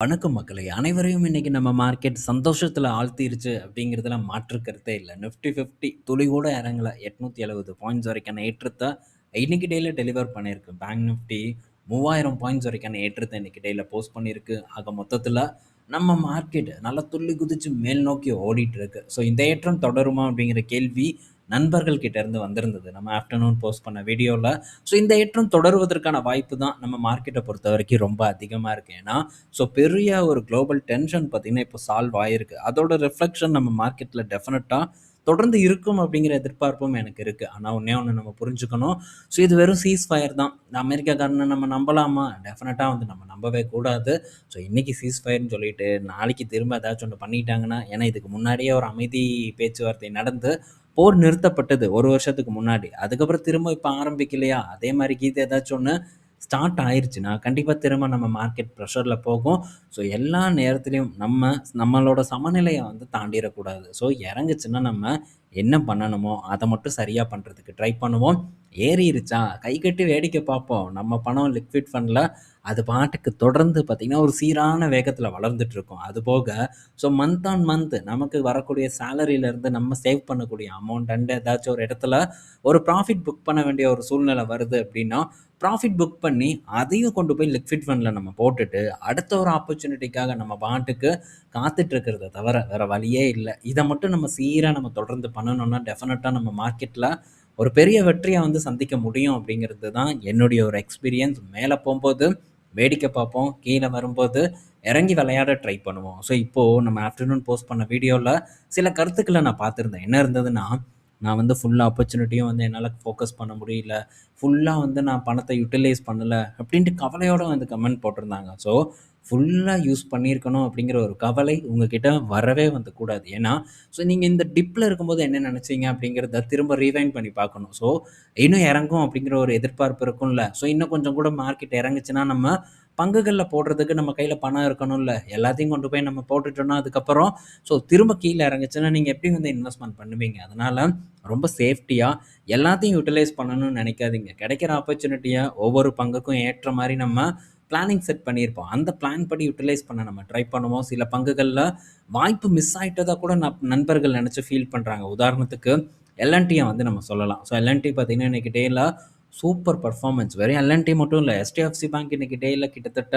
வணக்கம் மக்களே! அனைவரையும் இன்னைக்கு நம்ம மார்க்கெட் சந்தோஷத்துல ஆழ்த்திருச்சு அப்படிங்கிறதுல மாற்று கருத்தே இல்ல. நிஃப்டி 50 துளி கூட இறங்கல. 870 பாயிண்ட்ஸ் வரைக்கான ஏற்றத்த இன்னைக்கு டேல டெலிவர் பண்ணியிருக்கு. பேங்க் நிஃப்டி 3000 பாயிண்ட்ஸ் வரைக்கான ஏற்றத்த இன்னைக்கு டேல போஸ்ட் பண்ணியிருக்கு. ஆக மொத்தத்துல நம்ம மார்க்கெட் நல்லா துள்ளி குதிச்சு மேல் நோக்கி ஓடிட்டு இருக்கு. ஸோ இந்த ஏற்றம் தொடருமா அப்படிங்கிற கேள்வி நண்பர்கள் கிட்ட இருந்து வந்திருந்தது. நம்ம ஆஃப்டர்நூன் போஸ்ட் பண்ண வீடியோல. ஸோ இந்த ஏற்றம் தொடருவதற்கான வாய்ப்பு தான் நம்ம மார்க்கெட்ட பொறுத்தவரைக்கும் ரொம்ப அதிகமா இருக்கு. ஏன்னா பெரிய ஒரு குளோபல் டென்ஷன் பார்த்தீங்கன்னா, இப்போ சால்வ் ஆயிருக்கு. அதோட ரிஃப்ளெக்ஷன் நம்ம மார்க்கெட்ல டெஃபினட்டா தொடர்ந்து இருக்கும் அப்படிங்கிற எதிர்பார்ப்பும் எனக்கு இருக்கு. ஆனா ஒண்ணே ஒண்ணு நம்ம புரிஞ்சுக்கணும். இது வெறும் சீஸ் ஃபயர் தான். இந்த அமெரிக்காக்காரன நம்ம நம்பலாமா? டெஃபினட்டா நம்ம நம்பவே கூடாது. இன்னைக்கு சீஸ் ஃபயர்ன்னு சொல்லிட்டு, நாளைக்கு திரும்ப ஏதாச்சும் ஒண்ணு பண்ணிட்டாங்கன்னா, ஏன்னா இதுக்கு முன்னாடியே ஒரு அமைதி பேச்சுவார்த்தை நடந்து, போர் நிறுத்தப்பட்டது 1 வருஷத்துக்கு முன்னாடி. அதுக்கப்புறம் திரும்ப இப்ப ஆரம்பிக்கலையா? அதே மாரி கீது ஏதாச்சும் ஒண்ணு ஸ்டார்ட் ஆயிருச்சுன்னா, கண்டிப்பா திரும்ப நம்ம மார்க்கெட் ப்ரெஷர்ல போகும். எல்லா நேரத்திலயும் நம்மளோட சமநிலைய தாண்டிறக்கூடாது. இறங்குச்சுன்னா நம்ம என்ன பண்ணணுமோ, அத மட்டும் சரியா பண்றதுக்கு ட்ரை பண்ணுவோம். ஏறிருச்சா, கைகட்டி வேடிக்கை பார்ப்போம். நம்ம பணம் லிக்விட் ஃபண்ட்ல அது பாட்டுக்கு தொடர்ந்து பார்த்தீங்கன்னா, ஒரு சீரான வேகத்தில வளர்ந்துட்டு இருக்கும். அதுபோக மந்த் ஆன் மந்த் நமக்கு வரக்கூடிய சேலரியிலருந்து நம்ம சேவ் பண்ணக்கூடிய அமௌண்ட் அண்ட் ஏதாச்சும் ஒரு இடத்துல ஒரு ப்ராஃபிட் புக் பண்ண வேண்டிய ஒரு சூழ்நிலை வருது அப்படின்னா, ப்ராஃபிட் புக் பண்ணி அதையும் கொண்டு போய் லிக்விட் ஃபண்ட்ல நம்ம போட்டுட்டு, அடுத்த ஒரு ஆப்பர்ச்சுனிட்டிக்காக நம்ம பாட்டுக்கு காத்துட்டு இருக்கிறத தவிர வேற வழியே இல்ல. இத மட்டும் நம்ம சீரா நம்ம தொடர்ந்து பண்ணணும்னா, டெஃபினட்டா நம்ம மார்க்கெட்ல ஒரு பெரிய வெற்றிய சந்திக்க முடியும் அப்படிங்கிறது தான் என்னுடைய ஒரு எக்ஸ்பீரியன்ஸ். மேல போம்போது வேடிக்கை பார்ப்போம். கீழ வரும்போது இறங்கி விளையாட ட்ரை பண்ணுவோம். இப்போ நம்ம ஆஃப்டர்நூன் போஸ்ட் பண்ண வீடியோல சில கருத்துக்கள நான் பார்த்திருந்தேன். என்ன இருந்ததுன்னா, நான் ஃபுல் ஆப்பர்ச்சுனிட்டியும் என்னால ஃபோக்கஸ் பண்ண முடியல. ஃபுல்லா நான் பணத்த யுட்டிலைஸ் பண்ணல அப்படின்ட்டு கவலையோட கமெண்ட் போட்டிருந்தாங்க. ஃபுல்லா யூஸ் பண்ணியிருக்கணும் அப்படிங்கிற ஒரு கவலை உங்ககிட்ட வரவே கூடாது. ஏன்னா, நீங்க இந்த டிப்ல இருக்கும்போது என்ன நினைச்சீங்க அப்படிங்கிறத திரும்ப ரீவைண்ட் பண்ணி பார்க்கணும். இன்னும் இறங்கும் அப்படிங்கிற ஒரு எதிர்பார்ப்பு இருக்கும்ல. இன்னும் கொஞ்சம் கூட மார்க்கெட் இறங்குச்சுன்னா, நம்ம பங்குகள்ல போடுறதுக்கு நம்ம கையில பணம் இருக்கணும்ல. எல்லாத்தையும் கொண்டு போய் நம்ம போட்டுட்டோம்னா, அதுக்கப்புறம் திரும்ப கீழ இறங்குச்சுன்னா, நீங்க எப்படி இன்வெஸ்ட்மென்ட் பண்ணுவீங்க? அதனால ரொம்ப சேஃப்டியா எல்லாத்தையும் யுட்டிலைஸ் பண்ணணும்னு நினைக்காதீங்க. கிடைக்கிற ஆப்பர்ச்சுனிட்டிய ஒவ்வொரு பங்குக்கும் ஏற்ற மாரி நம்ம பிளானிங் செட் பண்ணியிருப்போம். அந்த பிளான் படி யுட்டிலைஸ் பண்ண நம்ம ட்ரை பண்ணுவோம். சில பங்குகள்ல வாய்ப்பு மிஸ் ஆயிட்டதா கூட நண்பர்கள் நெனச்சு ஃபீல் பண்றாங்க. உதாரணத்துக்கு எல்&டிய நம்ம சொல்லலாம். எல்&டி பார்த்தீங்கன்னா, இன்னைக்கு டேல சூப்பர் பெர்ஃபார்மன்ஸ். வெறும் எல்&டி மட்டும் இல்ல. எச்.டி.எஃப்.சி பேங்க் இன்னைக்கு டேல கிட்டத்தட்ட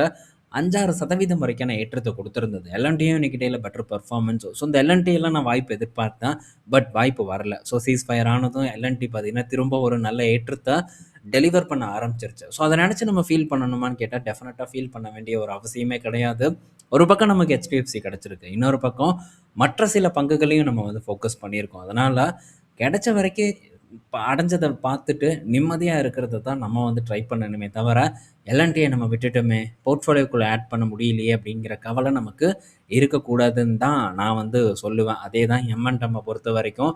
5, 6% வரைக்கான ஏற்றத்த குடுத்திருந்தது. எல்&டியும் இன்னைக்கு டேல பெட்டர் பெர்ஃபார்மன்ஸ். இந்த எல்&டி எல்லாம் நான் வாய்ப்பு எதிர்பார்த்தேன். பட் வாய்ப்பு வரல. சீஸ் ஃபயர் ஆனதும் எல்&டி பார்த்தீங்கன்னா, திரும்ப ஒரு நல்ல ஏற்றத்த டெலிவர் பண்ண ஆரம்பிச்சிருச்சு. அத நெனச்சு நம்ம ஃபீல் பண்ணணுமான்னு கேட்டா, டெஃபினட்டா ஃபீல் பண்ண வேண்டிய ஒரு அவசியமே கிடையாது. ஒரு பக்கம் நமக்கு எச்.டி.எஃப்.சி கிடைச்சிருக்கு. இன்னொரு பக்கம் மற்ற சில பங்குகளையும் நம்ம ஃபோக்கஸ் பண்ணியிருக்கோம். அதனால கிடைச்ச வரைக்கும் அடைஞ்சத பார்த்துட்டு நிம்மதியா இருக்கிறத தான் நம்ம ட்ரை பண்ணணுமே தவிர, எல்&டிய நம்ம விட்டுட்டோமே, போர்ட்ஃபோலியோக்குள்ள ஆட் பண்ண முடியலையே அப்படிங்கிற கவலை நமக்கு இருக்கக்கூடாதுன்னு தான் நான் சொல்லுவேன். அதே தான் எம்&எம்ம பொறுத்தவரைக்கும்.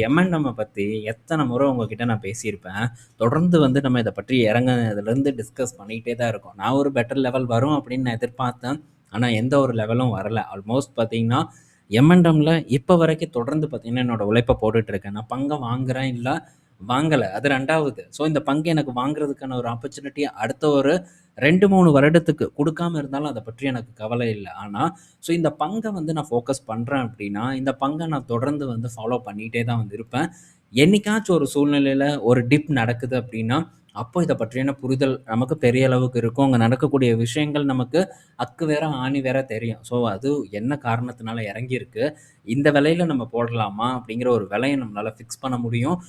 எம்&எம்ம பத்தி எத்தன முறை உங்ககிட்ட நான் பேசியிருப்பேன். தொடர்ந்து நம்ம இத பற்றி இறங்குனதுலேருந்து டிஸ்கஸ் பண்ணிக்கிட்டே தான் இருக்கோம். நான் ஒரு பெட்டர் லெவல் வரும் அப்படின்னு நான் எதிர்பார்த்தேன். ஆனா எந்த ஒரு லெவலும் வரல. ஆல்மோஸ்ட் பார்த்தீங்கன்னா, எம்&எம்ல இப்ப வரைக்கும் தொடர்ந்து பார்த்தீங்கன்னா, என்னோட உழைப்ப போட்டுட்டு இருக்கேன். நான் பங்க வாங்குறேன், இல்ல வாங்கல. அது 2வது. இந்த பங்கு எனக்கு வாங்குறதுக்கான ஒரு ஆப்பர்ச்சுனிட்டி அடுத்த ஒரு 2, 3 வருடத்துக்கு குடுக்காம இருந்தாலும் அத பற்றி எனக்கு கவலை இல்ல. ஆனா, இந்த பங்க நான் ஃபோக்கஸ் பண்றேன் அப்படின்னா, இந்த பங்க நான் தொடர்ந்து ஃபாலோ பண்ணிட்டே தான் இருப்பேன். என்னைக்காச்சும் ஒரு சூழ்நிலையில ஒரு டிப் நடக்குது அப்படின்னா, அப்போ இத பற்றியான புரிதல் நமக்கு பெரிய அளவுக்கு இருக்கும். அங்க நடக்கக்கூடிய விஷயங்கள் நமக்கு அக்கு வேற, ஆணி வேற தெரியும். அது என்ன காரணத்தினால இறங்கியிருக்கு. இந்த விலையில நம்ம போடலாமா? அப்படிங்கிற ஒரு விலைய நம்மளால ஃபிக்ஸ் பண்ண முடியும்.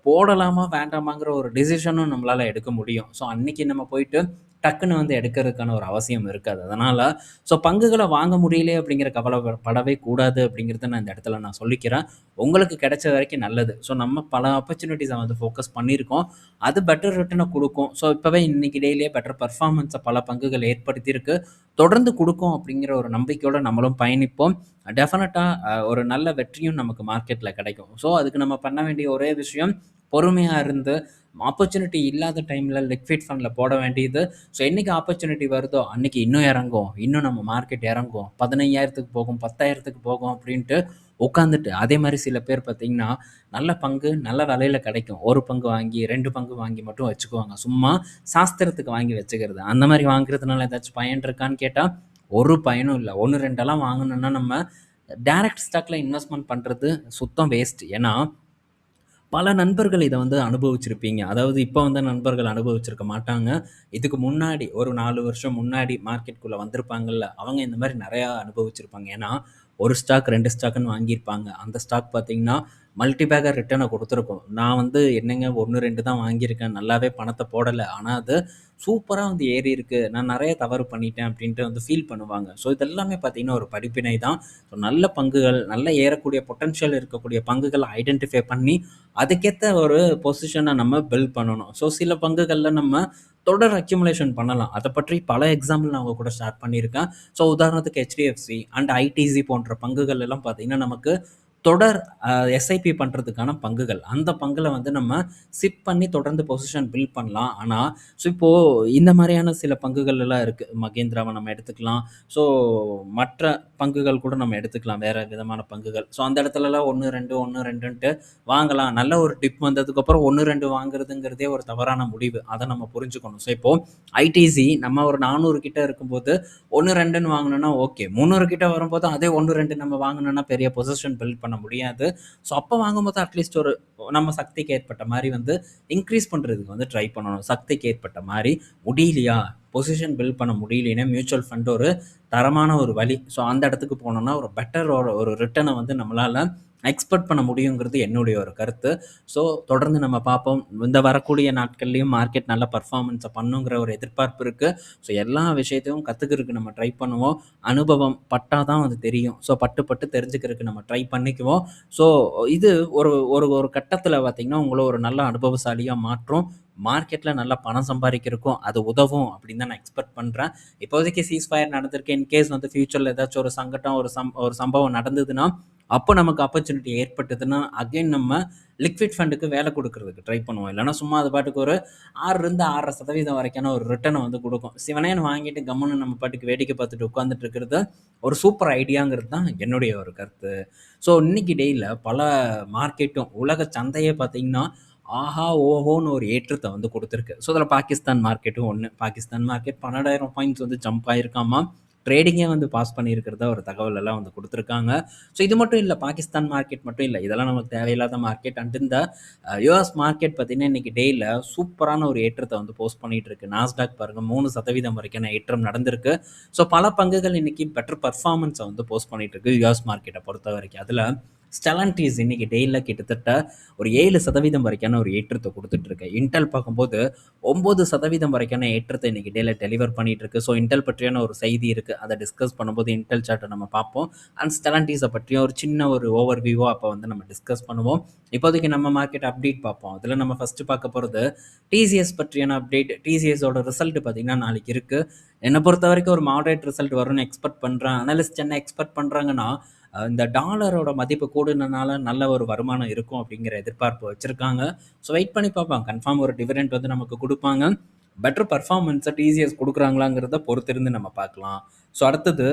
போடலாமா? வேண்டாமாங்கிற ஒரு டிசிஷனும் நம்மளால எடுக்க முடியும். அன்னைக்கு நம்ம போயிட்டு டக்குன்னு எடுக்கிறதுக்கான ஒரு அவசியம் இருக்காது. அதனால பங்குகள வாங்க முடியலையே அப்படிங்கிற கவல படவே கூடாது அப்படிங்கிறத நான் இந்த இடத்துல நான் சொல்லிக்கிறேன். உங்களுக்கு கிடைச்ச வரைக்கும் நல்லது. நம்ம பல ஆப்பர்ச்சுனிட்டீஸ ஃபோக்கஸ் பண்ணியிருக்கோம். அது பெட்டர் ரிட்டர்ன குடுக்கும். இப்பவே இன்னைக்கு டேலயே பெட்டர் பெர்ஃபார்மன்ஸ பல பங்குகள் ஏற்படுத்தியிருக்கு. தொடர்ந்து குடுக்கும் அப்படிங்கிற ஒரு நம்பிக்கையோட நம்மளும் பயணிப்போம். டெஃபினட்டா ஒரு நல்ல வெற்றியும் நமக்கு மார்க்கெட்ல கிடைக்கும். அதுக்கு நம்ம பண்ண வேண்டிய ஒரே விஷயம், பொறுமையா இருந்து ஆப்பர்ச்சுனிட்டி இல்லாத டைம்ல லிக்விட் ஃபண்ட்ல போட வேண்டியது. என்னைக்கு ஆப்பர்ச்சுனிட்டி வருதோ, அன்னைக்கு இன்னும் இறங்கும். இன்னும் நம்ம மார்க்கெட் இறங்கும். 15,000க்கு போகும், 10,000க்கு போகும் அப்படின்ட்டு உட்காந்துட்டு அதே மாரி சில பேர் பார்த்தீங்கன்னா, நல்ல பங்கு நல்ல விலையில கிடைக்கும். 1 பங்கு வாங்கி, 2 பங்கு வாங்கி மட்டும் வச்சுக்குவாங்க. சும்மா சாஸ்திரத்துக்கு வாங்கி வச்சுக்கிறது. அந்த மாரி வாங்குறதுனால ஏதாச்சும் பயன் இருக்கான்னு கேட்டா, ஒரு பயனும் இல்ல. 1, 2 வாங்கணும்னா நம்ம டைரக்ட் ஸ்டாக்ல இன்வெஸ்ட்மென்ட் பண்றது சுத்தம் வேஸ்ட். ஏன்னா, பல நண்பர்கள் இத வந்து அனுபவிச்சிருப்பீங்க. அதாவது இப்ப வந்த நண்பர்கள் அனுபவிச்சிருக்க மாட்டாங்க. இதுக்கு முன்னாடி ஒரு 4 வருஷம் முன்னாடி மார்க்கெட்குள்ள வந்திருப்பாங்கல்ல, அவங்க இந்த மாரி நெறையா அனுபவிச்சிருப்பாங்க. ஏன்னா, 1 ஸ்டாக் 2 ஸ்டாக்குன்னு வாங்கியிருப்பாங்க. அந்த ஸ்டாக் பார்த்தீங்கன்னா, மல்டி பேக்கர் ரிட்டர்ன குடுத்துருக்கும். நான் வந்து என்னங்க 1, 2 தான் வாங்கியிருக்கேன். நல்லாவே பணத்த போடல. ஆனா அது சூப்பரா வந்து ஏறியிருக்கு. நான் நெறைய தவறு பண்ணிட்டேன் அப்டின்ட்டு வந்து ஃபீல் பண்ணுவாங்க. ஸோ இதெல்லாமே பார்த்தீங்கன்னா, ஒரு படிப்பினை தான். ஸோ நல்ல பங்குகள், நல்ல ஏறக்கூடிய பொட்டன்ஷியல் இருக்கக்கூடிய பங்குகள ஐடென்டிஃபை பண்ணி, அதுக்கேத்த ஒரு பொசிஷன நம்ம பில்ட் பண்ணணும். ஸோ சில பங்குகள்ல நம்ம தொடர் அக்யூமுலேஷன் பண்ணலாம். அத பற்றி பல எக்ஸாம்பிள் நான் உங்க கூட ஷேர் பண்ணியிருக்கேன். ஸோ உதாரணத்துக்கு HDFC அண்ட் ஐடிசி போன்ற பங்குகள் எல்லாம் பார்த்தீங்கன்னா, நமக்கு தொடர் எஸ்ஐபி பண்றதுக்கான பங்குகள். அந்த பங்குல வந்து நம்ம சிப் பண்ணி தொடர்ந்து பொசிஷன் பில்ட் பண்ணலாம். ஆனா, ஸோ இப்போ இந்த மாரியான சில பங்குகள் எல்லாம் இருக்கு. மகேந்திராவ நம்ம எடுத்துக்கலாம். ஸோ மற்ற பங்குகள் கூட நம்ம எடுத்துக்கலாம். வேற விதமான பங்குகள். ஸோ அந்த இடத்துலலாம் 1, 2, 1, 2ன்ட்டு வாங்கலாம். நல்ல ஒரு டிப் வந்ததுக்கப்புறம் 1, 2 வாங்குறதுங்கிறதே ஒரு தவறான முடிவு. அத நம்ம புரிஞ்சுக்கணும். ஸோ இப்போ ஐடிசி நம்ம ஒரு 400 கிட்ட இருக்கும்போது 1, 2ன்னு வாங்குனோம்னா ஓகே. 300 கிட்ட வரும்போது அதே 1, 2 நம்ம வாங்குனோம்னா பெரிய பொசிஷன் பில்ட் பண்ண முடியாது. ஸோ அப்ப வாங்கும்போது அட்லீஸ்ட் ஒரு நம்ம சக்திக்கு ஏற்பட்ட மாரி வந்து இன்கிரீஸ் பண்றதுக்கு வந்து ட்ரை பண்ணணும். சக்திக்கு ஏற்பட்ட மாரி முடியலையா? பொசிஷன் பில்ட் பண்ண முடியலைன்னா மியூச்சுவல் ஃபண்ட் ஒரு தரமான ஒரு வழி. ஸோ அந்த இடத்துக்கு போனோம்னா ஒரு பெட்டர் ஒரு ரிட்டர்ன வந்து நம்மளால எக்ஸ்பெக்ட் பண்ண முடியுங்கிறது என்னுடைய ஒரு கருத்து. ஸோ தொடர்ந்து நம்ம பார்ப்போம். இந்த வரக்கூடிய நாட்கள்லயும் மார்க்கெட் நல்ல பெர்ஃபார்மன்ஸ பண்ணுங்கிற ஒரு எதிர்பார்ப்பு இருக்கு. ஸோ எல்லா விஷயத்தையும் கத்துக்கிறதுக்கு நம்ம ட்ரை பண்ணுவோம். அனுபவம் பட்டா தான் அது தெரியும். ஸோ பட்டு பட்டு தெரிஞ்சுக்கிறதுக்கு நம்ம ட்ரை பண்ணிக்குவோம். ஸோ இது ஒரு ஒரு ஒரு கட்டத்தில பார்த்தீங்கன்னா, உங்கள ஒரு நல்ல அனுபவசாலியா மாற்றும். மார்க்கெட்ல நல்லா பணம் சம்பாரிக்கிறதுக்கும் அது உதவும் அப்படின்னு தான் நான் எக்ஸ்பெக்ட் பண்றேன். இப்போதைக்கு சீஸ்ஃபயர் நடந்திருக்கு. இன்கேஸ் வந்து ஃபியூச்சர்ல ஏதாச்சும் ஒரு சங்கடம், ஒரு சம்பவம் நடந்ததுன்னா, அப்போ நமக்கு ஆப்பர்ச்சுனிட்டி ஏற்பட்டதுன்னா, அகைன் நம்ம லிக்விட் ஃபண்டுக்கு வேலை குடுக்குறதுக்கு ட்ரை பண்ணுவோம். இல்லன்னா சும்மா அது பாட்டுக்கு ஒரு 6 6.5% வரைக்கான ஒரு ரிட்டர்ன வந்து குடுக்கும். சிவனேன்னு வாங்கிட்டு கம்முன்னு நம்ம பாட்டுக்கு வேடிக்கை பார்த்துட்டு உட்கார்ந்துட்டு இருக்கிறது ஒரு சூப்பர் ஐடியாங்கிறது தான் என்னுடைய ஒரு கருத்து. ஸோ இன்னைக்கு டேயில பல மார்க்கெட்டும் உலக சந்தையே பார்த்தீங்கன்னா, ஆஹா! ஓஹோன்னு ஒரு ஏற்றத்த வந்து குடுத்திருக்கு. ஸோ அதில பாகிஸ்தான் மார்க்கெட்டும் ஒண்ணு. பாகிஸ்தான் மார்க்கெட் 12,000 பாயிண்ட்ஸ் வந்து ஜம்ப் ஆயிருக்காமா. ட்ரேடிங்கே வந்து பாஸ் பண்ணியிருக்கிறதா ஒரு தகவல் எல்லாம் வந்து குடுத்துருக்காங்க. ஸோ இது மட்டும் இல்ல. பாகிஸ்தான் மார்க்கெட் மட்டும் இல்ல. இதெல்லாம் நமக்கு தேவையில்லாத மார்க்கெட். அண்ட் இந்த யுஎஸ் மார்க்கெட் பார்த்தீங்கன்னா, இன்னைக்கு டேல சூப்பரான ஒரு ஏற்றத்த வந்து போஸ்ட் பண்ணிட்டு இருக்கு. நாஸ்டாக் பாருங்க 3% வரைக்கான ஏற்றம் நடந்திருக்கு. ஸோ பல பங்குகள் இன்னைக்கு பெட்டர் பெர்ஃபார்மன்ஸ வந்து போஸ்ட் பண்ணிட்டு இருக்கு யுஎஸ் மார்க்கெட்ட பொறுத்தவரைக்கும். அதுல ஸ்டெலன்டிஸ் இன்னைக்கு டேல கிட்டத்தட்ட ஒரு 7% வரைக்கான ஒரு ஏற்றத்த குடுத்துட்டு இருக்கு. இன்டெல் பார்க்கும்போது 9% வரைக்கான ஏற்றத்த இன்னைக்கு டேல டெலிவர் பண்ணிட்டு இருக்கு. ஸோ இன்டெல் பற்றியான ஒரு செய்தி இருக்கு. அத டிஸ்கஸ் பண்ணும்போது இன்டெல் சார்ட்ட நம்ம பார்ப்போம். அண்ட் ஸ்டெலன்டிஸ பற்றியும் ஒரு சின்ன ஒரு ஓவர் வியூவா அப்ப வந்து நம்ம டிஸ்கஸ் பண்ணுவோம். இப்போதைக்கு நம்ம மார்க்கெட் அப்டேட் பார்ப்போம். அதுல நம்ம ஃபர்ஸ்ட் பார்க்க போறது டிசிஎஸ் பற்றியான அப்டேட். டிசிஎஸோட ரிசல்ட் பார்த்தீங்கன்னா நாளைக்கு இருக்கு. என்ன பொறுத்தவரைக்கும் ஒரு மாடரேட் ரிசல்ட் வரும்னு எக்ஸ்பெக்ட் பண்றேன். அனலிஸ்ட் என்ன எக்ஸ்பெக்ட் பண்றாங்கன்னா, இந்த டாலரோட மதிப்பு கூடுனனால நல்ல ஒரு வருமானம் இருக்கும் அப்படிங்கிற எதிர்பார்ப்பு வச்சிருக்காங்க. ஸோ வெயிட் பண்ணி பார்ப்போம். கன்ஃபார்ம் ஒரு டிவிடெண்ட் வந்து நமக்கு குடுப்பாங்க. பெட்டர் பெர்ஃபார்மன்ஸ டிசிஎஸ் குடுக்குறாங்களாங்கிறத பொறுத்திருந்து நம்ம பார்க்கலாம். ஸோ அடுத்தது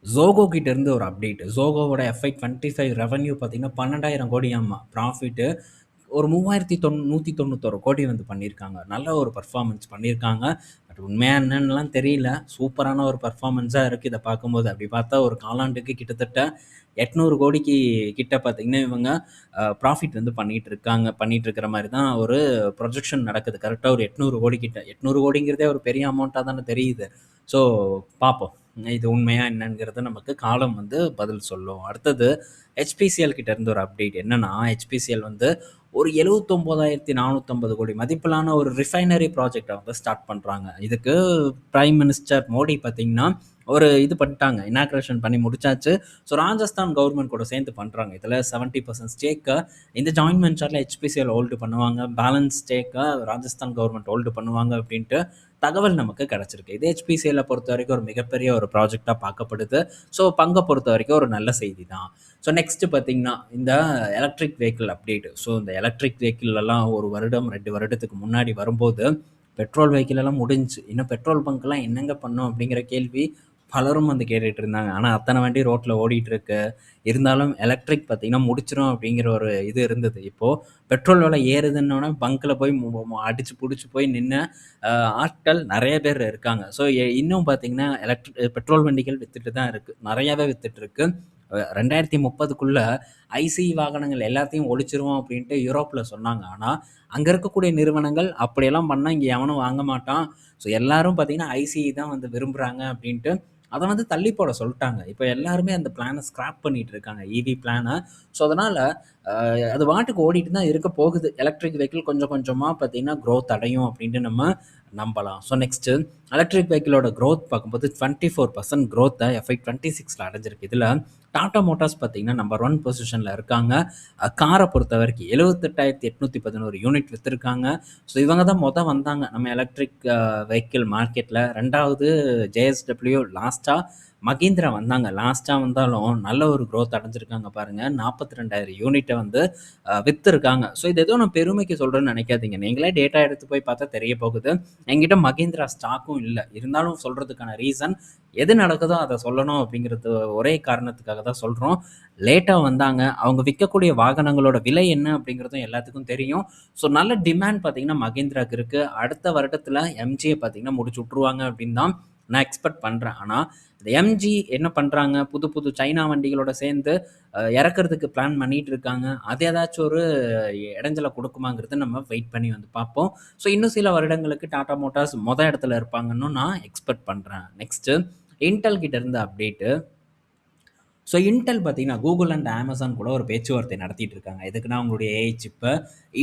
Zoho கிட்ட இருந்து ஒரு அப்டேட். Zohoவோட FY25 ரெவென்யூ பார்த்தீங்கன்னா 12,000 கோடியாமா. ப்ராஃபிட் ஒரு 3,191 கோடி வந்து பண்ணியிருக்காங்க. நல்ல ஒரு பெர்ஃபார்மன்ஸ் பண்ணியிருக்காங்க. பட் உண்மையா என்னன்னுலாம் தெரியல. சூப்பரான ஒரு பெர்ஃபார்மன்ஸா இருக்கு இத பார்க்கும்போது. அப்படி பார்த்தா ஒரு காலாண்டுக்கு கிட்டத்தட்ட 800 கோடிக்கு கிட்ட பார்த்தீங்கன்னா, இவங்க ப்ராஃபிட் வந்து பண்ணிட்டு இருக்கிற மாரி தான் ஒரு ப்ரொஜெக்ஷன் நடக்குது. கரெக்ட்டா ஒரு 800 கோடி கிட்ட. 800 கோடிங்கிறதே ஒரு பெரிய அமௌண்ட்டா தானே தெரியுது. ஸோ பார்ப்போம். இது உண்மையா என்னங்கிறத நமக்கு காலம் வந்து பதில் சொல்லும். அடுத்தது HPCL கிட்ட இருந்து ஒரு அப்டேட் என்னன்னா, HPCL வந்து ஒரு 79,450 கோடி மதிப்பிலான ஒரு ரிஃபைனரி ப்ராஜெக்ட்ட வந்து ஸ்டார்ட் பண்றாங்க. இதுக்கு பிரைம் மினிஸ்டர் மோடி பார்த்தீங்கன்னா, ஒரு இது பண்ணிட்டாங்க. இனாகுரேஷன் பண்ணி முடிச்சாச்சு. ஸோ ராஜஸ்தான் கவர்மெண்ட் கூட சேர்ந்து பண்றாங்க. இதில 70% ஸ்டேக்க இந்த ஜாயிண்ட் வென்ச்சர்ல HPCL ஹோல்டு பண்ணுவாங்க. பேலன்ஸ் ஸ்டேக்க ராஜஸ்தான் கவர்மெண்ட் ஹோல்டு பண்ணுவாங்க அப்படின்ட்டு தகவல் நமக்கு கிடைச்சிருக்கு. இது HPCL பொறுத்தவரைக்கும் ஒரு மிகப்பெரிய ஒரு ப்ராஜெக்ட்டா பார்க்கப்படுது. ஸோ பங்க பொறுத்தவரைக்கும் ஒரு நல்ல செய்தி தான். ஸோ நெக்ஸ்ட் பார்த்தீங்கன்னா, இந்த எலக்ட்ரிக் வெஹிக்கிள் அப்டேட். ஸோ இந்த எலக்ட்ரிக் வெஹிக்கிள் எல்லாம் 1 வருடம், 2 வருடத்துக்கு முன்னாடி வரும்போது, பெட்ரோல் வெஹிக்கிள் எல்லாம் முடிஞ்சுச்சு. இன்னும் பெட்ரோல் பங்க்லாம் என்னங்க பண்ணும் அப்படிங்கிற கேள்வி பலரும் வந்து கேட்டுட்டு இருந்தாங்க. ஆனா அத்தனை வண்டி ரோட்ல ஓடிட்டு இருக்கு. இருந்தாலும் எலக்ட்ரிக் பார்த்தீங்கன்னா முடிச்சிரும் அப்படிங்கிற ஒரு இது இருந்தது. இப்போ பெட்ரோல் விலை ஏறுதுன்னோனே பங்க்ல போய் அடிச்சு புடிச்சு போய் நின்ன அ ஆட்கள் நெறைய பேர் இருக்காங்க. ஸோ இன்னும் பார்த்தீங்கன்னா பெட்ரோல் வண்டிகள் வித்துட்டு தான் இருக்கு. நெறையாவே வித்துட்டு இருக்கு. 2030க்குள்ள ஐசி வாகனங்கள் எல்லாத்தையும் ஒழிச்சிருவோம் அப்படின்ட்டு யூரோப்ல சொன்னாங்க. ஆனா, அங்க இருக்கக்கூடிய நிறுவனங்கள் அப்படியெல்லாம் பண்ணா இங்க எவனும் வாங்க மாட்டான். ஸோ எல்லாரும் பார்த்தீங்கன்னா, ஐசிஇ தான் வந்து விரும்புறாங்க அப்படின்ட்டு அத வந்து தள்ளி போட சொல்ட்டாங்க. இப்ப எல்லாருமே அந்த பிளான ஸ்கிராப் பண்ணிட்டு இருக்காங்க. ஈவி பிளான. ஸோ அதனால அது பாட்டுக்கு ஓடிட்டு தான் இருக்க போகுது. எலக்ட்ரிக் வெஹிக்கிள் கொஞ்சம் கொஞ்சமா பார்த்தீங்கன்னா, குரோத் அடையும் அப்படின்ட்டு நம்ம நம்பலாம். ஸோ நெக்ஸ்ட்டு எலக்ட்ரிக் வெஹிக்கிளோட குரோத் பார்க்கும்போது 24% குரோத்த FY 26ல அடைஞ்சிருக்கு. இதுல டாடா மோட்டார்ஸ் பார்த்தீங்கன்னா, நம்பர் 1 பொசிஷன்ல இருக்காங்க. கார பொறுத்தவரைக்கும் 78,811 யூனிட் வித்திருக்காங்க. ஸோ இவங்க தான் வந்தாங்க நம்ம எலக்ட்ரிக் வெஹிக்கிள் மார்க்கெட்ல. 2வது JSW, லாஸ்ட்டா மகீந்திரா வந்தாங்க. லாஸ்ட்டா வந்தாலும் நல்ல ஒரு குரோத் அடைஞ்சிருக்காங்க பாருங்க. 42,000 யூனிட்ட வந்து வித்திருக்காங்க. ஸோ இது ஏதோ நான் பெருமைக்கு சொல்றேன்னு நினைக்காதீங்க. நீங்களே டேட்டா எடுத்து போய் பார்த்தா தெரிய போகுது. என்கிட்ட மகீந்திரா ஸ்டாக்கும் இல்ல. இருந்தாலும் சொல்றதுக்கான ரீசன் எது நடக்குதோ அத சொல்லணும் அப்படிங்கிறது ஒரே காரணத்துக்காக தான் சொல்றோம். லேட்டா வந்தாங்க. அவங்க விக்கக்கூடிய வாகனங்களோட விலை என்ன அப்படிங்கிறதும் எல்லாத்துக்கும் தெரியும். ஸோ நல்ல டிமாண்ட் பார்த்தீங்கன்னா மகேந்திராக்கு இருக்கு. அடுத்த வருடத்துல MGய பார்த்தீங்கன்னா முடிச்சு விட்டுருவாங்க அப்படின்னு தான் நான் எக்ஸ்பெக்ட் பண்றேன். ஆனா இந்த MG என்ன பண்றாங்க? புது புது சைனா வண்டிகளோட சேர்ந்து இறக்கறதுக்கு பிளான் பண்ணிட்டு இருக்காங்க. அது ஏதாச்சும் ஒரு இடைஞ்சல குடுக்குமாங்கிறத நம்ம வெயிட் பண்ணி வந்து பார்ப்போம். ஸோ இன்னும் சில வருடங்களுக்கு டாடா மோட்டார்ஸ் இடத்துல இருப்பாங்கன்னு நான் எக்ஸ்பெக்ட் பண்றேன். நெக்ஸ்ட்டு இன்டெல் கிட்ட இருந்து அப்டேட்டு. ஸோ இன்டெல் பார்த்தீங்கன்னா, கூகுள் அண்ட் அமேசான் கூட ஒரு பேச்சுவார்த்தை நடத்திட்டு இருக்காங்க. எதுக்குன்னா, அவங்களுடைய ஏஐ சிப்ப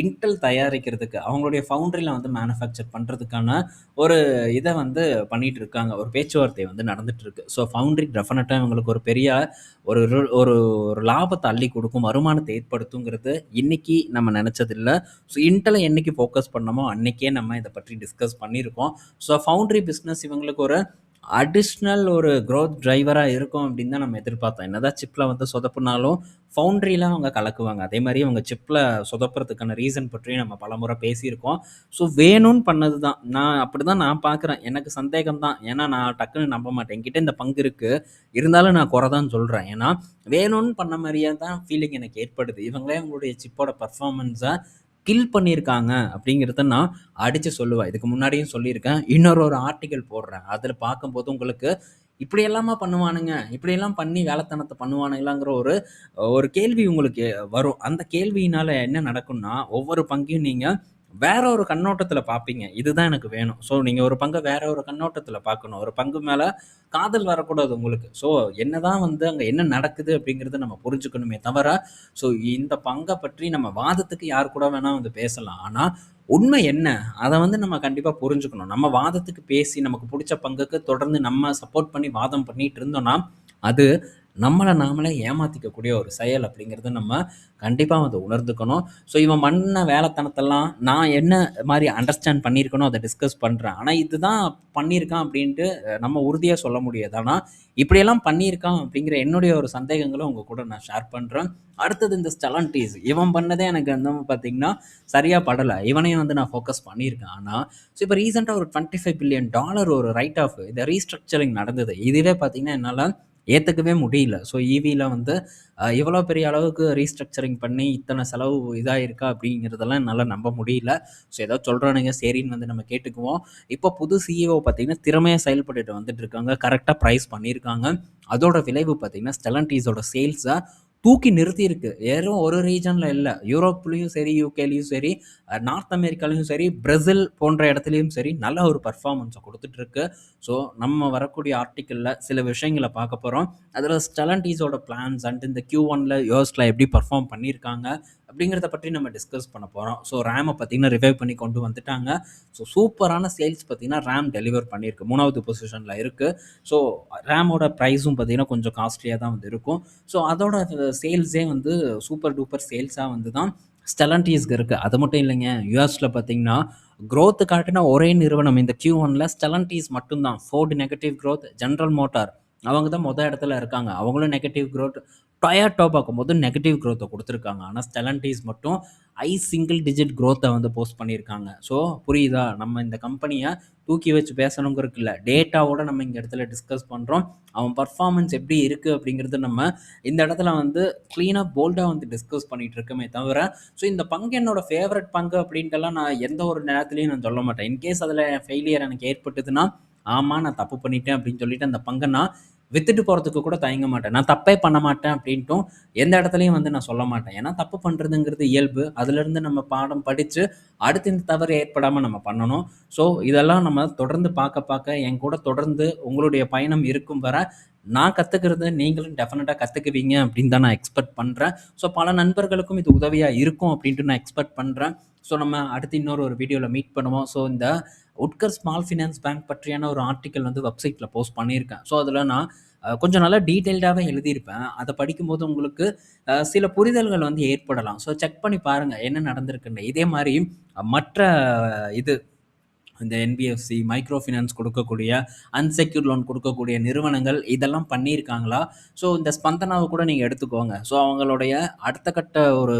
இன்டெல் தயாரிக்கிறதுக்கு, அவங்களுடைய ஃபவுண்டரில வந்து மேனுஃபேக்சர் பண்றதுக்கான ஒரு இத வந்து பண்ணிட்டு இருக்காங்க. ஒரு பேச்சுவார்த்தை வந்து நடந்துட்டு இருக்கு. ஸோ ஃபவுண்டரி டெஃபினட்டா இவங்களுக்கு ஒரு பெரிய ஒரு ஒரு ஒரு லாபத்த அள்ளி குடுக்கும், வருமானத்த ஏற்படுத்துங்கிறது இன்னைக்கு நம்ம நெனச்சது இல்ல. ஸோ இன்டெல என்னைக்கு ஃபோக்கஸ் பண்ணோமோ, அன்னைக்கே நம்ம இத பற்றி டிஸ்கஸ் பண்ணியிருக்கோம். ஸோ ஃபவுண்டரி பிசினஸ் இவங்களுக்கு ஒரு அடிஷ்னல் ஒரு குரோத் டிரைவரா இருக்கும் அப்படின்னு தான் நம்ம எதிர்பார்த்தோம். என்னதான் சிப்ல வந்து சொதப்புனாலும், ஃபவுண்டரில அவங்க கலக்குவாங்க. அதே மாரி அவங்க சிப்ல சொதப்புறதுக்கான ரீசன் பற்றியும் நம்ம பலமுறை பேசியிருக்கோம். ஸோ வேணும்னு பண்ணது தான். அப்படிதான் நான் பார்க்குறேன். எனக்கு சந்தேகம் தான். ஏன்னா நான் டக்குன்னு நம்ப மாட்டேன். என்கிட்ட இந்த பங்கு இருக்கு. இருந்தாலும் நான் குறை தான் சொல்றேன். ஏன்னா வேணும்னு பண்ண மாரியே தான் ஃபீலிங் எனக்கு ஏற்படுது. இவங்களே அவங்களுடைய சிப்போட பெர்ஃபார்மன்ஸ கில் பண்ணியிருக்காங்க அப்படிங்கிறத நான் அடிச்சு சொல்லுவேன். இதுக்கு முன்னாடியும் சொல்லியிருக்கேன். ஒரு ஆர்டிக்கிள் போடுறேன். அதில பார்க்கும்போது உங்களுக்கு இப்படியெல்லாமா பண்ணுவானுங்க? இப்படியெல்லாம் பண்ணி வேலைத்தனத்த பண்ணுவானுங்களாங்கிற ஒரு ஒரு கேள்வி உங்களுக்கு வரும். அந்த கேள்வியினால என்ன நடக்கும்னா, ஒவ்வொரு பங்கையும் நீங்க வேற ஒரு கண்ணோட்டத்துல பார்ப்பீங்க. இதுதான் எனக்கு வேணும். ஸோ நீங்க ஒரு பங்க வேற ஒரு கண்ணோட்டத்துல பார்க்கணும். ஒரு பங்கு மேல காதல் வரக்கூடாது உங்களுக்கு. ஸோ என்னதான் வந்து அங்க என்ன நடக்குது அப்படிங்கிறத நம்ம புரிஞ்சுக்கணுமே தவிர, ஸோ இந்த பங்க பற்றி நம்ம வாதத்துக்கு யார் கூட வேணா வந்து பேசலாம். ஆனா உண்மை என்ன? அத வந்து நம்ம கண்டிப்பா புரிஞ்சுக்கணும். நம்ம வாதத்துக்கு பேசி நமக்கு புடிச்ச பங்குக்கு தொடர்ந்து நம்ம சப்போர்ட் பண்ணி வாதம் பண்ணிட்டு இருந்தோம்னா, அது நம்மள நாமளே ஏமாத்திக்கக்கூடிய ஒரு செயல் அப்படிங்கிறத நம்ம கண்டிப்பா வந்து உணர்ந்துக்கணும். ஸோ இவன் பண்ண வேலைத்தனத்தெல்லாம் நான் என்ன மாரி அண்டர்ஸ்டாண்ட் பண்ணியிருக்கனோ அத டிஸ்கஸ் பண்றேன். ஆனா இதுதான் பண்ணியிருக்கான் அப்படின்ட்டு நம்ம உறுதியா சொல்ல முடியாது. ஆனா இப்படியெல்லாம் பண்ணியிருக்கான் அப்படிங்கிற என்னுடைய ஒரு சந்தேகங்கள உங்க கூட நான் ஷேர் பண்றேன். அடுத்தது இந்த ஸ்டெலன்டீஸ். இவன் பண்ணதே எனக்கு வந்து பார்த்தீங்கன்னா, சரியா படல. இவனையும் வந்து நான் ஃபோக்கஸ் பண்ணியிருக்கேன். ஆனா, ஸோ இப்ப ரீசென்ட்டா ஒரு $25 பில்லியன் ஒரு ரைட் ஆஃப் இந்த ரீஸ்ட்ரக்சரிங் நடந்தது. இதுவே பார்த்தீங்கன்னா, என்னால ஏத்துக்கவே முடியல. ஸோ ஈவில வந்து இவ்வளோ பெரிய அளவுக்கு ரீஸ்ட்ரக்சரிங் பண்ணி இத்தன செலவு இதாயிருக்கா அப்படிங்கிறதெல்லாம் என்னால நம்ப முடியல. ஸோ ஏதோ சொல்றானுங்க சரின்னு வந்து நம்ம கேட்டுக்குவோம். இப்போ புது சிஇஓ பார்த்தீங்கன்னா, திறமையா செயல்பட்டுட்டு வந்துட்டு இருக்காங்க. கரெக்ட்டா பிரைஸ் பண்ணியிருக்காங்க. அதோட விளைவு பார்த்தீங்கன்னா, ஸ்டெலன்டீஸோட சேல்ஸ தூக்கி நிறுத்தியிருக்கு. வெறும் ஒரு ரீஜன்ல இல்ல. யூரோப்லயும் சரி, யுகேலயும் சரி, நார்த் அமெரிக்காலயும் சரி, பிரேசில் போன்ற இடத்துலயும் சரி, நல்ல ஒரு பெர்ஃபார்மன்ஸ குடுத்துட்டு இருக்கு. ஸோ நம்ம வரக்கூடிய ஆர்டிக்கிள்ல சில விஷயங்கள பார்க்க போறோம். அதில ஸ்டெலன்டீஸோட பிளான்ஸ் அண்ட் இந்த Q1ல யோஸ்ட்ல எப்படி பெர்ஃபார்ம் பண்ணியிருக்காங்க அப்படிங்கிறத பற்றி நம்ம டிஸ்கஸ் பண்ண போறோம். ஸோ ரேம பார்த்தீங்கன்னா ரிவைவ் பண்ணி கொண்டு வந்துட்டாங்க. ஸோ சூப்பரான சேல்ஸ் பார்த்தீங்கன்னா ரேம் டெலிவர் பண்ணியிருக்கு. 3வது பொசிஷன்ல இருக்கு. ஸோ ரேமோட பிரைஸும் பார்த்தீங்கன்னா கொஞ்சம் காஸ்ட்லியா தான் வந்து இருக்கும். ஸோ அதோட சேல்ஸே வந்து சூப்பர் டூப்பர் சேல்ஸா வந்து தான் ஸ்டெலன்டீஸ்க்கு இருக்கு. அது மட்டும் இல்லைங்க. யுஎஸ்ல பார்த்தீங்கன்னா, குரோத் காட்டுன ஒரே நிறுவனம் இந்த Q1ல ஸ்டெலன்டீஸ் மட்டும் தான். Ford negative growth, general motor அவங்க தான் இடத்துல இருக்காங்க. அவங்களும் நெகட்டிவ் குரோத். டொயோட்டா பார்க்கும்போது நெகட்டிவ் குரோத்த குடுத்துருக்காங்க. ஆனா ஸ்டெல்லன்டிஸ் மட்டும் சிங்கிள் டிஜிட் குரோத்த வந்து போஸ்ட் பண்ணியிருக்காங்க. ஸோ புரியுதா? நம்ம இந்த கம்பெனிய தூக்கி வச்சு பேசணுங்கிறதுக்கு இல்ல. டேட்டாவோட நம்ம இந்த இடத்துல டிஸ்கஸ் பண்றோம். அவன் பெர்ஃபார்மன்ஸ் எப்படி இருக்கு அப்படிங்கிறது நம்ம இந்த இடத்துல வந்து கிளீனா, போல்டா வந்து டிஸ்கஸ் பண்ணிட்டு இருக்கோமே தவிர, ஸோ இந்த பங்கு என்னோட ஃபேவரைட் பங்கு அப்படின்ட்டுலாம் நான் எந்த ஒரு நேரத்திலயும் நான் சொல்ல மாட்டேன். இன்கேஸ் அதில ஃபெயிலியர் எனக்கு ஏற்பட்டதுன்னா, ஆமா நான் தப்பு பண்ணிட்டேன் அப்படின்னு சொல்லிட்டு அந்த பங்க நான் வித்துட்டு போறதுக்கு கூட தயங்க மாட்டேன். நான் தப்பே பண்ண மாட்டேன் அப்படின்ட்டும் எந்த இடத்துலயும் வந்து நான் சொல்ல மாட்டேன். ஏன்னா தப்பு பண்றதுங்கிறது இயல்பு. அதிலிருந்து நம்ம பாடம் படிச்சு, அடுத்து இந்த தவறு ஏற்படாம நம்ம பண்ணணும். ஸோ இதெல்லாம் நம்ம தொடர்ந்து பார்க்க என் கூட தொடர்ந்து உங்களுடைய பயணம் இருக்கும் வர, நான் கத்துக்கிறத நீங்களும் டெஃபினட்டா கத்துக்குவீங்க அப்படின்னு தான் நான் எக்ஸ்பெக்ட் பண்றேன். ஸோ பல நண்பர்களுக்கும் இது உதவியா இருக்கும் அப்படின்ட்டு நான் எக்ஸ்பெக்ட் பண்றேன். ஸோ நம்ம அடுத்து இன்னொரு ஒரு வீடியோல மீட் பண்ணுவோம். ஸோ இந்த உட்கர் ஸ்மால் ஃபினான்ஸ் பேங்க் பற்றியான ஒரு ஆர்டிக்கல் வந்து வெப்சைட்ல போஸ்ட் பண்ணியிருக்கேன். ஸோ அதில நான் கொஞ்சம் நல்லா டீட்டெயில்டாவே எழுதியிருப்பேன். அத படிக்கும்போது உங்களுக்கு சில புரிதல்கள் வந்து ஏற்படலாம். ஸோ செக் பண்ணி பாருங்க என்ன நடந்திருக்குன்னு. இதே மாரி மற்ற இது இந்த என்பிஎஃப்சி, மைக்ரோ ஃபினான்ஸ் கொடுக்கக்கூடிய, அன்செக்யூர்ட் லோன் கொடுக்கக்கூடிய நிறுவனங்கள் இதெல்லாம் பண்ணியிருக்காங்களா? ஸோ இந்த ஸ்பந்தனாவ கூட நீங்க எடுத்துக்கோங்க. ஸோ அவங்களுடைய அடுத்த கட்ட ஒரு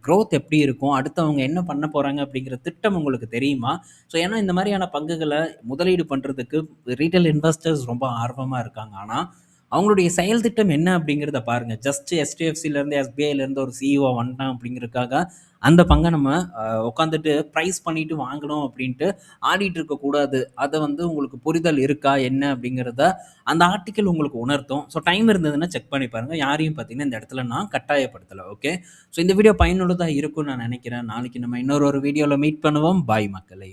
குரோத் எப்படி இருக்கும்? அடுத்து அவங்க என்ன பண்ண போறாங்க? அப்படிங்கிற திட்டம் உங்களுக்கு தெரியுமா? ஸோ ஏன்னா இந்த மாரியான பங்குகள முதலீடு பண்றதுக்கு ரீட்டெயில் இன்வெஸ்டர்ஸ் ரொம்ப ஆர்வமா இருக்காங்க. ஆனா, அவங்களுடைய செயல் திட்டம் என்ன அப்படிங்கிறத பாருங்க. ஜஸ்ட் HDFCலேருந்து, SBIலேருந்து ஒரு சிஇஓ வந்துட்டான் அப்படிங்கிறதுக்காக, அந்த பங்க நம்ம உட்காந்துட்டு பிரைஸ் பண்ணிட்டு வாங்கணும் அப்படின்ட்டு ஆடிட்டு இருக்கக்கூடாது. அத வந்து உங்களுக்கு புரிதல் இருக்கா? என்ன அப்படிங்கிறத அந்த ஆர்டிக்கிள் உங்களுக்கு உணர்த்தும். ஸோ டைம் இருந்ததுன்னா செக் பண்ணி பாருங்க. யாரையும் பார்த்தீங்கன்னா இந்த இடத்துல நான் கட்டாயப்படுத்தல. ஓகே. ஸோ இந்த வீடியோ பயனுள்ளதா இருக்கும்னு நான் நினைக்கிறேன். நாளைக்கு நம்ம இன்னொரு ஒரு வீடியோல மீட் பண்ணுவோம். பாய் மக்களே.